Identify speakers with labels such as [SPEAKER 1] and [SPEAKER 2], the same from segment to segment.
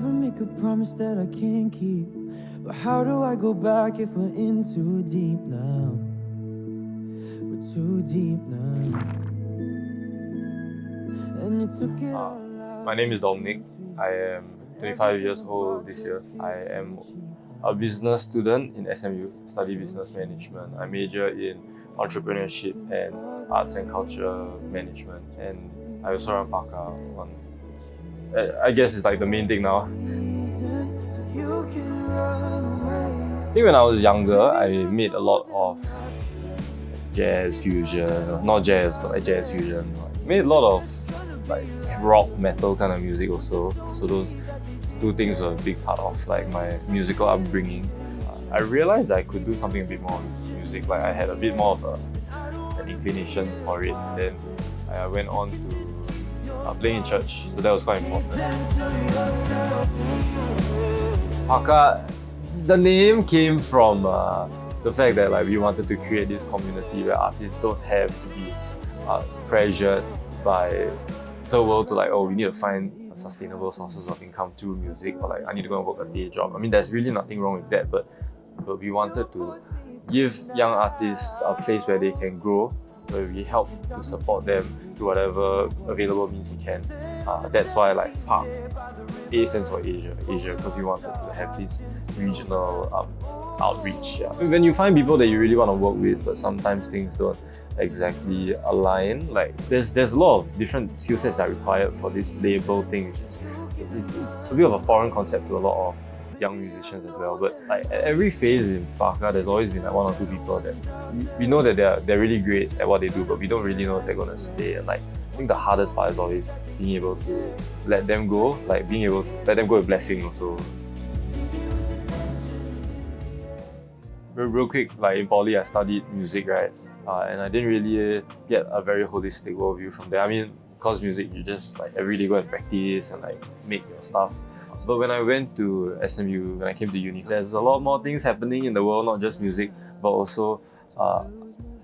[SPEAKER 1] never make a promise that I can't keep. But how do I go back if we're in too deep now? We're too deep now. And you took it all out.
[SPEAKER 2] My name is Dominic. I am 25 years old this year. I am a business student in SMU, study business management. I major in entrepreneurship and arts and culture management, and I also run PARKA. I guess it's like the main thing now. I think when I was younger, I made a lot of jazz fusion, not jazz, but like jazz fusion. I made a lot of like rock metal kind of music also. So those two things were a big part of like my musical upbringing. I realized I could do something a bit more with music. Like I had a bit more of an inclination for it, and then I went on to playing in church, so that was quite important. PARKA, the name came from the fact that like we wanted to create this community where artists don't have to be pressured by the world to like, oh, we need to find sustainable sources of income through music, or like I need to go and work a day job. I mean, there's really nothing wrong with that, but we wanted to give young artists a place where they can grow, where we help to support them through whatever available means we can. That's why like PARK, A stands for Asia, because we wanted to have this regional outreach. Yeah. When you find people that you really want to work with, but sometimes things don't exactly align, like there's a lot of different skill sets that are required for this label thing, which is it's a bit of a foreign concept to a lot of young musicians as well. But like at every phase in PARKA, there's always been like one or two people that we know that they're really great at what they do, but we don't really know if they're gonna stay. And like I think the hardest part is always being able to let them go, like being able to let them go with blessing also. Real quick, like in poly I studied music, right? And I didn't really get a very holistic worldview from there. I mean, because music, you just like every day go and practice and like make your stuff. But when I went to SMU, when I came to uni, there's a lot more things happening in the world, not just music, but also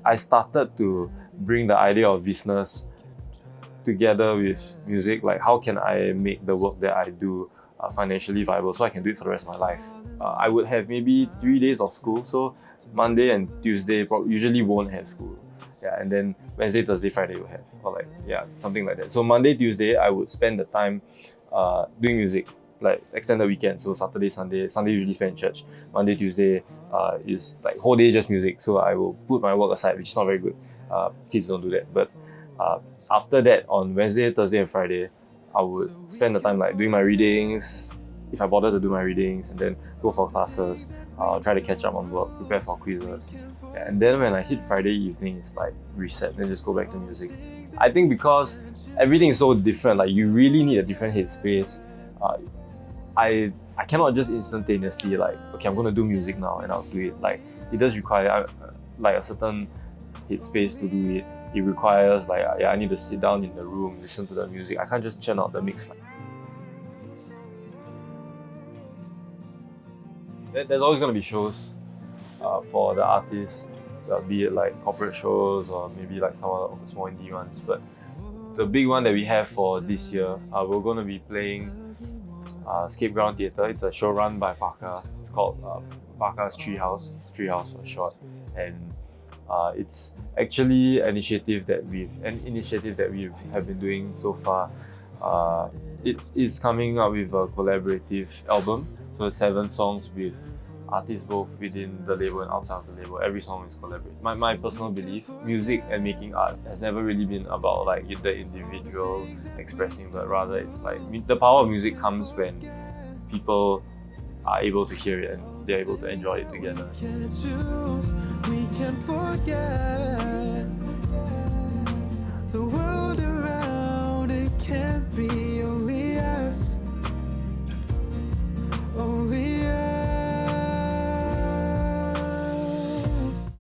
[SPEAKER 2] I started to bring the idea of business together with music. Like, how can I make the work that I do financially viable so I can do it for the rest of my life? I would have maybe 3 days of school, so Monday and Tuesday usually won't have school. Yeah, and then Wednesday, Thursday, Friday will have, or like, yeah, something like that. So Monday, Tuesday, I would spend the time doing music, like extended weekend. So Saturday, Sunday usually spend in church. Monday, Tuesday is like whole day just music. So I will put my work aside, which is not very good. Kids don't do that. But after that, on Wednesday, Thursday, and Friday, I would spend the time like doing my readings, if I bother to do my readings, and then go for classes, try to catch up on work, prepare for quizzes. Yeah, and then when I hit Friday evening, it's like reset, then just go back to music. I think because everything is so different, like you really need a different headspace. I cannot just instantaneously like, okay, I'm gonna do music now and I'll do it. Like it does require like a certain headspace to do it. It requires like, yeah, I need to sit down in the room, listen to the music. I can't just churn out the mix. There's always going to be shows for the artists, be it like corporate shows or maybe like some of the small indie ones. But the big one that we have for this year, we're going to be playing Scapeground Theatre. It's a show run by PARKA. It's called PARKA's Treehouse for short. And it's actually an initiative that we have been doing so far. It is coming up with a collaborative album. So it's 7 songs with artists both within the label and outside of the label. Every song is collaborative. My personal belief, music and making art has never really been about like the individual expressing, but rather it's like the power of music comes when people are able to hear it and they're able to enjoy it together.
[SPEAKER 1] We can forget.